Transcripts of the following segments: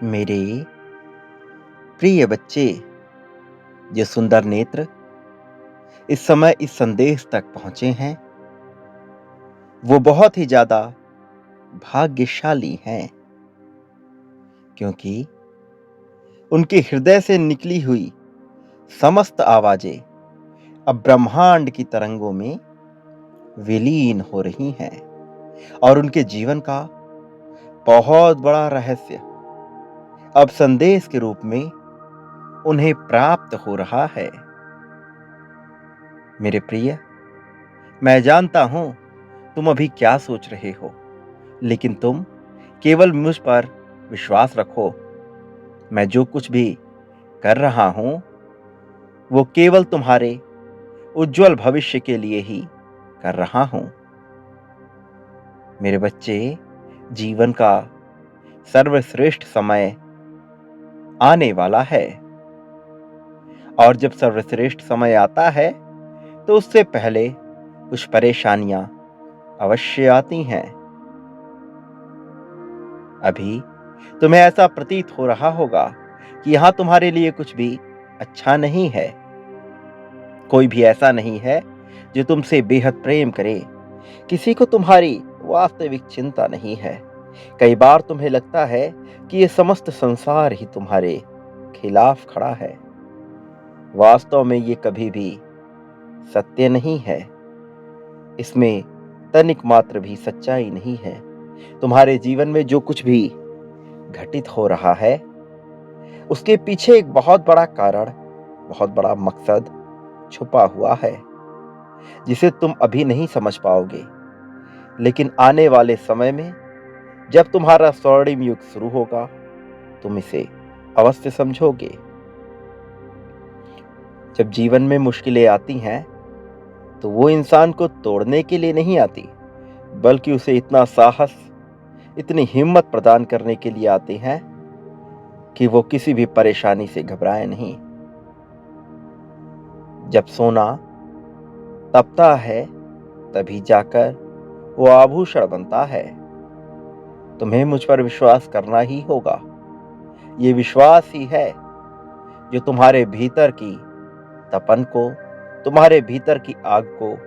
मेरे प्रिय बच्चे, जो सुंदर नेत्र इस समय इस संदेश तक पहुंचे हैं, वो बहुत ही ज्यादा भाग्यशाली हैं, क्योंकि उनके हृदय से निकली हुई समस्त आवाजें अब ब्रह्मांड की तरंगों में विलीन हो रही हैं और उनके जीवन का बहुत बड़ा रहस्य अब संदेश के रूप में उन्हें प्राप्त हो रहा है। मेरे प्रिय, मैं जानता हूं तुम अभी क्या सोच रहे हो, लेकिन तुम केवल मुझ पर विश्वास रखो। मैं जो कुछ भी कर रहा हूं, वो केवल तुम्हारे उज्जवल भविष्य के लिए ही कर रहा हूं। मेरे बच्चे, जीवन का सर्वश्रेष्ठ समय आने वाला है, और जब सर्वश्रेष्ठ समय आता है तो उससे पहले कुछ परेशानियां अवश्य आती हैं। अभी तुम्हें ऐसा प्रतीत हो रहा होगा कि यहां तुम्हारे लिए कुछ भी अच्छा नहीं है। कोई भी ऐसा नहीं है जो तुमसे बेहद प्रेम करे। किसी को तुम्हारी वास्तविक चिंता नहीं है। कई बार तुम्हें लगता है कि ये समस्त संसार ही तुम्हारे खिलाफ खड़ा है। वास्तव में ये कभी भी सत्य नहीं है। इसमें तनिक मात्र भी सच्चाई नहीं है। तुम्हारे जीवन में जो कुछ भी घटित हो रहा है, उसके पीछे एक बहुत बड़ा कारण, बहुत बड़ा मकसद छुपा हुआ है, जिसे तुम अभी नहीं समझ पाओगे। लेकिन आने वाले समय में जब तुम्हारा स्वर्णिम युग शुरू होगा, तुम इसे अवश्य समझोगे। जब जीवन में मुश्किलें आती हैं, तो वो इंसान को तोड़ने के लिए नहीं आती, बल्कि उसे इतना साहस, इतनी हिम्मत प्रदान करने के लिए आती हैं कि वो किसी भी परेशानी से घबराए नहीं। जब सोना तपता है, तभी जाकर वो आभूषण बनता है। तुम्हें मुझ पर विश्वास करना ही होगा। ये विश्वास ही है जो तुम्हारे भीतर की तपन को, तुम्हारे भीतर की आग को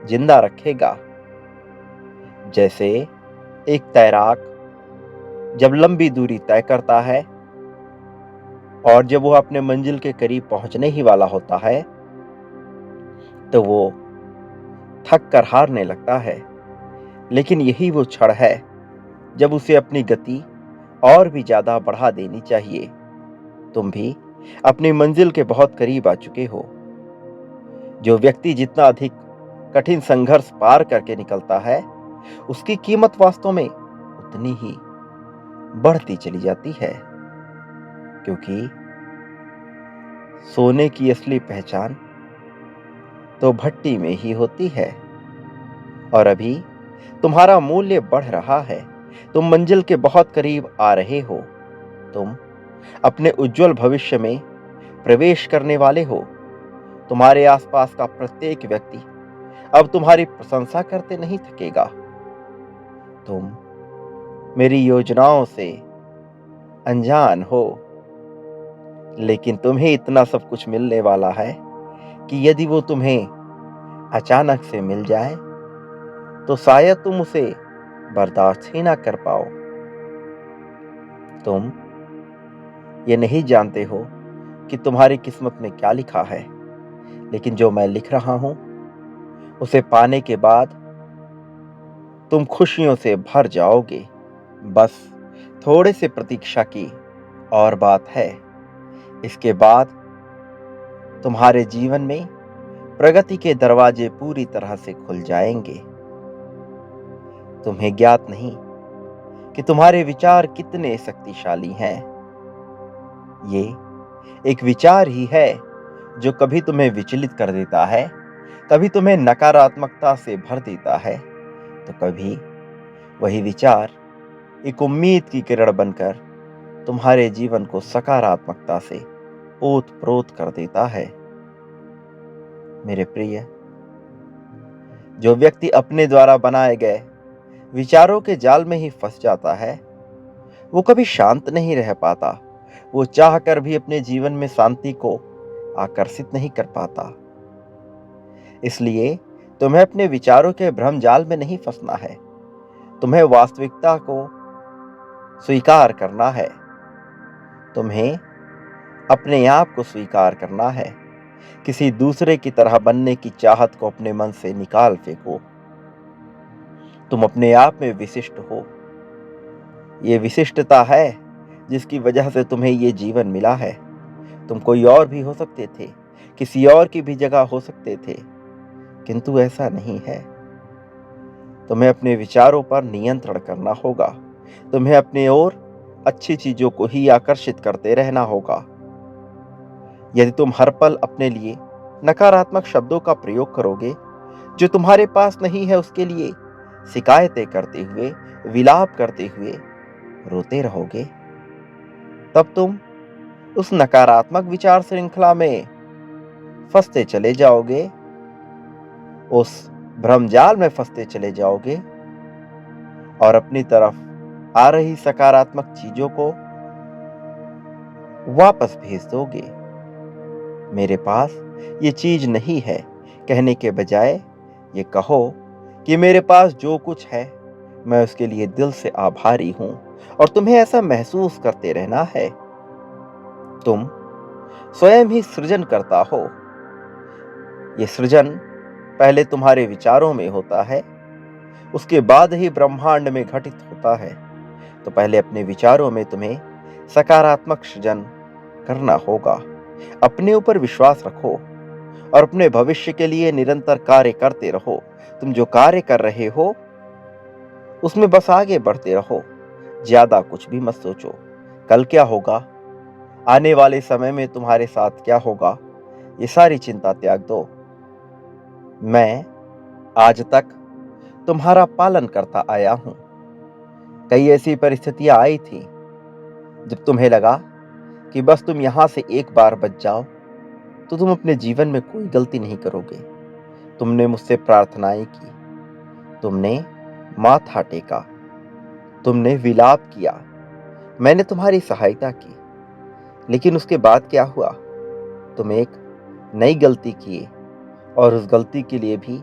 जिंदा रखेगा। जैसे एक तैराक जब लंबी दूरी तय करता है और जब वो अपने मंजिल के करीब पहुंचने ही वाला होता है, तो वो थक कर हारने लगता है। लेकिन यही वो क्षण है जब उसे अपनी गति और भी ज्यादा बढ़ा देनी चाहिए। तुम भी अपनी मंजिल के बहुत करीब आ चुके हो। जो व्यक्ति जितना अधिक कठिन संघर्ष पार करके निकलता है, उसकी कीमत वास्तव में उतनी ही बढ़ती चली जाती है, क्योंकि सोने की असली पहचान तो भट्टी में ही होती है। और अभी तुम्हारा मूल्य बढ़ रहा है। तुम मंजिल के बहुत करीब आ रहे हो। तुम अपने उज्जवल भविष्य में प्रवेश करने वाले हो। तुम्हारे आसपास का प्रत्येक व्यक्ति अब तुम्हारी प्रशंसा करते नहीं थकेगा। तुम मेरी योजनाओं से अनजान हो, लेकिन तुम्हें इतना सब कुछ मिलने वाला है कि यदि वो तुम्हें अचानक से मिल जाए, तो शायद तुम उसे बर्दाश्त ही ना कर पाओ। तुम ये नहीं जानते हो कि तुम्हारी किस्मत में क्या लिखा है, लेकिन जो मैं लिख रहा हूं, उसे पाने के बाद तुम खुशियों से भर जाओगे। बस थोड़े से प्रतीक्षा की और बात है। इसके बाद तुम्हारे जीवन में प्रगति के दरवाजे पूरी तरह से खुल जाएंगे। तुम्हें ज्ञात नहीं कि तुम्हारे विचार कितने शक्तिशाली हैं। ये एक विचार ही है जो कभी तुम्हें विचलित कर देता है, कभी तुम्हें नकारात्मकता से भर देता है, तो कभी वही विचार एक उम्मीद की किरण बनकर तुम्हारे जीवन को सकारात्मकता से ओत-प्रोत कर देता है। मेरे प्रिय, जो व्यक्ति अपने द्वारा बनाए गए विचारों के जाल में ही फंस जाता है, वो कभी शांत नहीं रह पाता। वो चाह कर भी अपने जीवन में शांति को आकर्षित नहीं कर पाता। इसलिए तुम्हें अपने विचारों के भ्रम जाल में नहीं फंसना है। तुम्हें वास्तविकता को स्वीकार करना है। तुम्हें अपने आप को स्वीकार करना है। किसी दूसरे की तरह बनने की चाहत को अपने मन से निकाल फेंको। तुम अपने आप में विशिष्ट हो। ये विशिष्टता है जिसकी वजह से तुम्हें ये जीवन मिला है। तुम कोई और भी हो सकते थे, किसी और की भी जगह हो सकते थे, किंतु ऐसा नहीं है। तुम्हें अपने विचारों पर नियंत्रण करना होगा। तुम्हें अपनी ओर अच्छी चीजों को ही आकर्षित करते रहना होगा। यदि तुम हर पल अपने लिए नकारात्मक शब्दों का प्रयोग करोगे, जो तुम्हारे पास नहीं है, उसके लिए शिकायतें करते हुए, विलाप करते हुए रोते रहोगे, तब तुम उस नकारात्मक विचार श्रृंखला में फंसते चले जाओगे, उस भ्रमजाल में फंसते चले जाओगे और अपनी तरफ आ रही सकारात्मक चीजों को वापस भेज दोगे। मेरे पास ये चीज नहीं है कहने के बजाय ये कहो कि मेरे पास जो कुछ है मैं उसके लिए दिल से आभारी हूं। और तुम्हें ऐसा महसूस करते रहना है। तुम स्वयं ही सृजन करता हो। ये सृजन पहले तुम्हारे विचारों में होता है, उसके बाद ही ब्रह्मांड में घटित होता है। तो पहले अपने विचारों में तुम्हें सकारात्मक सृजन करना होगा। अपने ऊपर विश्वास रखो और अपने भविष्य के लिए निरंतर कार्य करते रहो। तुम जो कार्य कर रहे हो उसमें बस आगे बढ़ते रहो। ज्यादा कुछ भी मत सोचो। कल क्या होगा, आने वाले समय में तुम्हारे साथ क्या होगा, ये सारी चिंता त्याग दो। मैं आज तक तुम्हारा पालन करता आया हूं। कई ऐसी परिस्थितियां आई थी जब तुम्हें लगा कि बस तुम यहां से एक बार बच जाओ तो तुम अपने जीवन में कोई गलती नहीं करोगे। तुमने मुझसे प्रार्थनाएं की, तुमने माथा टेका, तुमने विलाप किया, मैंने तुम्हारी सहायता की। लेकिन उसके बाद क्या हुआ, तुम एक नई गलती किए और उस गलती के लिए भी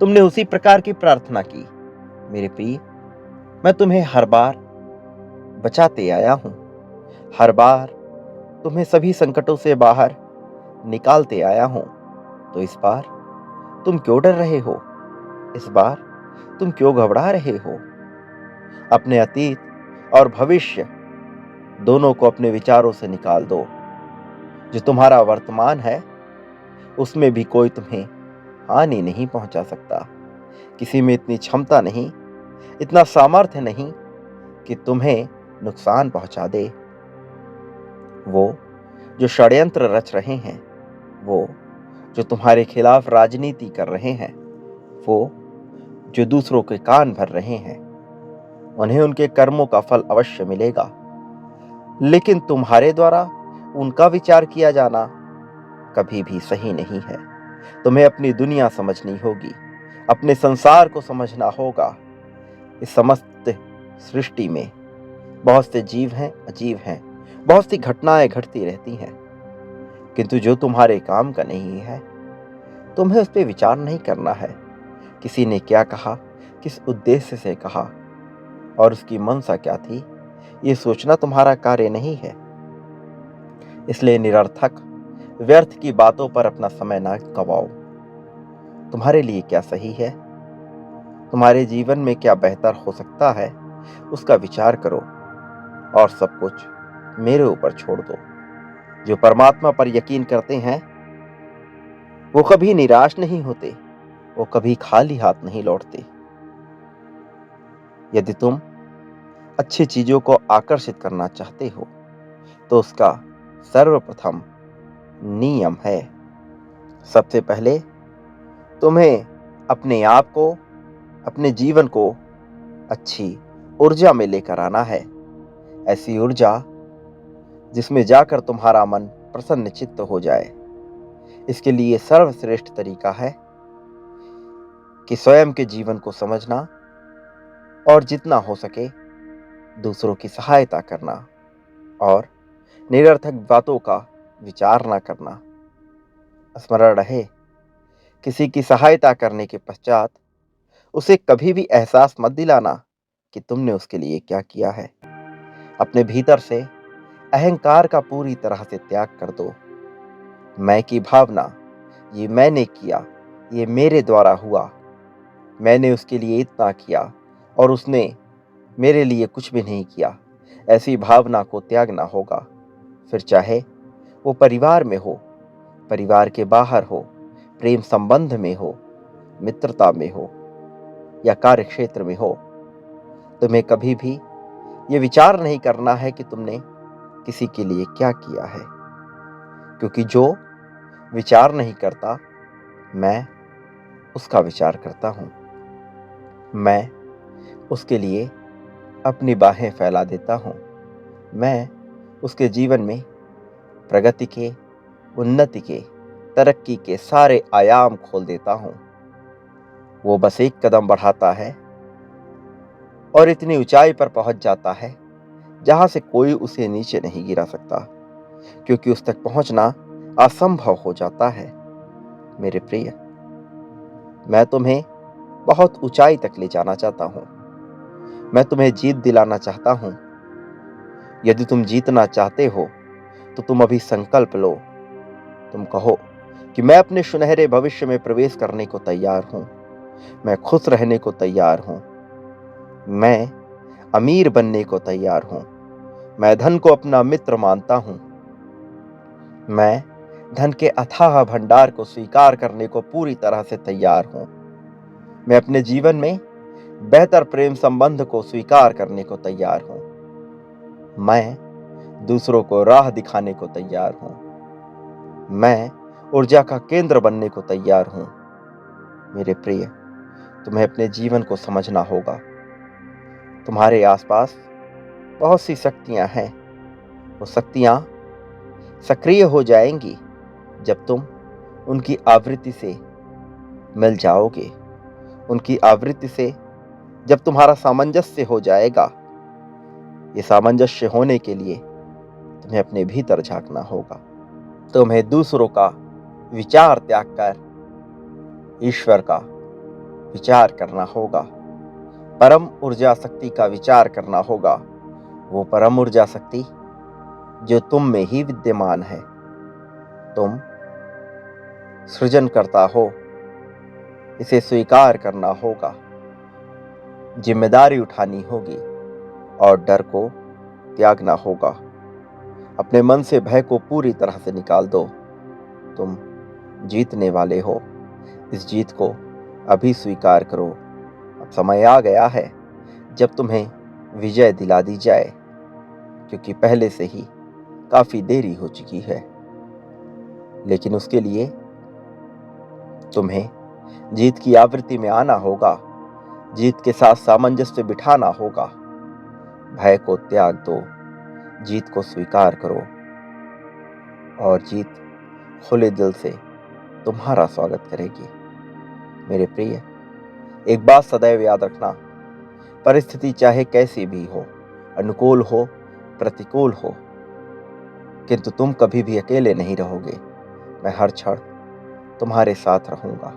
तुमने उसी प्रकार की प्रार्थना की। मेरे प्रिय, मैं तुम्हें हर बार बचाते आया हूं। हर बार तुम्हें सभी संकटों से बाहर निकालते आया हूं। तो इस बार तुम क्यों डर रहे हो? इस बार तुम क्यों घबरा रहे हो? अपने अतीत और भविष्य दोनों को अपने विचारों से निकाल दो। जो तुम्हारा वर्तमान है उसमें भी कोई तुम्हें हानि नहीं पहुंचा सकता। किसी में इतनी क्षमता नहीं, इतना सामर्थ्य नहीं कि तुम्हें नुकसान पहुंचा दे। वो जो षड्यंत्र रच रहे हैं, वो जो तुम्हारे खिलाफ राजनीति कर रहे हैं, वो जो दूसरों के कान भर रहे हैं, उन्हें उनके कर्मों का फल अवश्य मिलेगा। लेकिन तुम्हारे द्वारा उनका विचार किया जाना कभी भी सही नहीं है। तुम्हें अपनी दुनिया समझनी होगी, अपने संसार को समझना होगा। इस समस्त सृष्टि में बहुत से जीव हैं, अजीब हैं, बहुत सी घटनाएं घटती रहती हैं, किंतु जो तुम्हारे काम का नहीं है तुम्हें उस पर विचार नहीं करना है। किसी ने क्या कहा, किस उद्देश्य से कहा और उसकी मंशा क्या थी, ये सोचना तुम्हारा कार्य नहीं है। इसलिए निरर्थक व्यर्थ की बातों पर अपना समय ना गवाओ। तुम्हारे लिए क्या सही है, तुम्हारे जीवन में क्या बेहतर हो सकता है, उसका विचार करो और सब कुछ मेरे ऊपर छोड़ दो। जो परमात्मा पर यकीन करते हैं वो कभी निराश नहीं होते, वो कभी खाली हाथ नहीं लौटते। यदि तुम अच्छी चीजों को आकर्षित करना चाहते हो तो उसका सर्वप्रथम नियम है, सबसे पहले तुम्हें अपने आप को, अपने जीवन को अच्छी ऊर्जा में लेकर आना है। ऐसी ऊर्जा जिसमें जाकर तुम्हारा मन प्रसन्न चित्त हो जाए। इसके लिए सर्वश्रेष्ठ तरीका है कि स्वयं के जीवन को समझना और जितना हो सके दूसरों की सहायता करना और निरर्थक बातों का विचार ना करना। स्मरण रहे, किसी की सहायता करने के पश्चात उसे कभी भी एहसास मत दिलाना कि तुमने उसके लिए क्या किया है। अपने भीतर से अहंकार का पूरी तरह से त्याग कर दो। मैं की भावना, ये मैंने किया, ये मेरे द्वारा हुआ, मैंने उसके लिए इतना किया और उसने मेरे लिए कुछ भी नहीं किया, ऐसी भावना को त्यागना होगा। फिर चाहे वो परिवार में हो, परिवार के बाहर हो, प्रेम संबंध में हो, मित्रता में हो या कार्य क्षेत्र में हो, तुम्हें कभी भी ये विचार नहीं करना है कि तुमने किसी के लिए क्या किया है, क्योंकि जो विचार नहीं करता, मैं उसका विचार करता हूं। मैं उसके लिए अपनी बाहें फैला देता हूं। मैं उसके जीवन में प्रगति के, उन्नति के, तरक्की के सारे आयाम खोल देता हूं। वो बस एक कदम बढ़ाता है और इतनी ऊंचाई पर पहुंच जाता है जहां से कोई उसे नीचे नहीं गिरा सकता, क्योंकि उस तक पहुंचना असंभव हो जाता है। मेरे प्रिय, मैं तुम्हें बहुत ऊंचाई तक ले जाना चाहता हूं। मैं तुम्हें जीत दिलाना चाहता हूं। यदि तुम जीतना चाहते हो तो तुम अभी संकल्प लो। तुम कहो कि मैं अपने सुनहरे भविष्य में प्रवेश करने को तैयार हूं। मैं खुश रहने को तैयार हूं। मैं अमीर बनने को तैयार हूं। मैं धन को अपना मित्र मानता हूं। मैं धन के अथाह भंडार को स्वीकार करने को पूरी तरह से तैयार हूं। मैं अपने जीवन में बेहतर प्रेम संबंध को स्वीकार करने को तैयार हूं। मैं दूसरों को राह दिखाने को तैयार हूं। मैं ऊर्जा का केंद्र बनने को तैयार हूं। मेरे प्रिय, तुम्हें अपने जीवन को समझना होगा। तुम्हारे आसपास बहुत सी शक्तियां हैं। वो शक्तियां सक्रिय हो जाएंगी जब तुम उनकी आवृत्ति से मिल जाओगे। उनकी आवृत्ति से जब तुम्हारा सामंजस्य हो जाएगा। ये सामंजस्य होने के लिए तुम्हें अपने भीतर झांकना होगा। तुम्हें दूसरों का विचार त्याग कर ईश्वर का विचार करना होगा। परम ऊर्जा शक्ति का विचार करना होगा। वो परम ऊर्जा शक्ति जो तुम में ही विद्यमान है। तुम सृजन करता हो, इसे स्वीकार करना होगा। जिम्मेदारी उठानी होगी और डर को त्यागना होगा। अपने मन से भय को पूरी तरह से निकाल दो। तुम जीतने वाले हो। इस जीत को अभी स्वीकार करो। अब समय आ गया है जब तुम्हें विजय दिला दी जाए, क्योंकि पहले से ही काफी देरी हो चुकी है। लेकिन उसके लिए तुम्हें जीत की आवृत्ति में आना होगा। जीत के साथ सामंजस्य बिठाना होगा। भय को त्याग दो, जीत को स्वीकार करो और जीत खुले दिल से तुम्हारा स्वागत करेगी। मेरे प्रिय, एक बात सदैव याद रखना, परिस्थिति चाहे कैसी भी हो, अनुकूल हो, प्रतिकूल हो, किंतु तुम कभी भी अकेले नहीं रहोगे। मैं हर क्षण तुम्हारे साथ रहूंगा।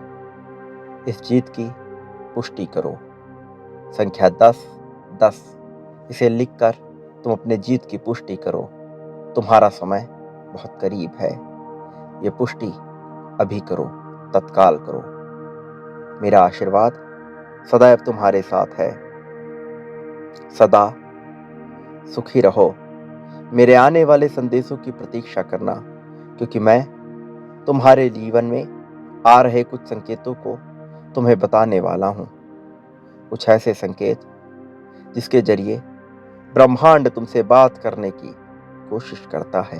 इस जीत की पुष्टि करो। संख्या 10-10 इसे लिखकर तुम अपने जीत की पुष्टि करो। तुम्हारा समय बहुत करीब है। ये पुष्टि अभी करो, तत्काल करो। मेरा आशीर्वाद सदैव तुम्हारे साथ है। सदा सुखी रहो। मेरे आने वाले संदेशों की प्रतीक्षा करना, क्योंकि मैं तुम्हारे जीवन में आ रहे कुछ संकेतों को तुम्हें बताने वाला हूं। कुछ ऐसे संकेत जिसके जरिए ब्रह्मांड तुमसे बात करने की कोशिश करता है।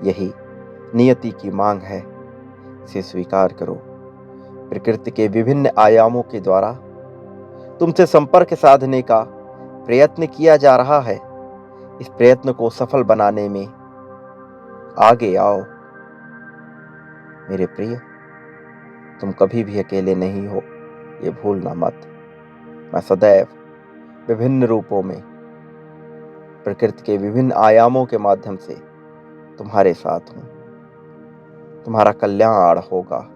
यही नियति की मांग है। इसे स्वीकार करो। प्रकृति के विभिन्न आयामों के द्वारा तुमसे संपर्क साधने का प्रयत्न किया जा रहा है। इस प्रयत्न को सफल बनाने में आगे आओ। मेरे प्रिय, तुम कभी भी अकेले नहीं हो, ये भूलना मत। मैं सदैव विभिन्न रूपों में प्रकृति के विभिन्न आयामों के माध्यम से तुम्हारे साथ हूं। तुम्हारा कल्याण होगा।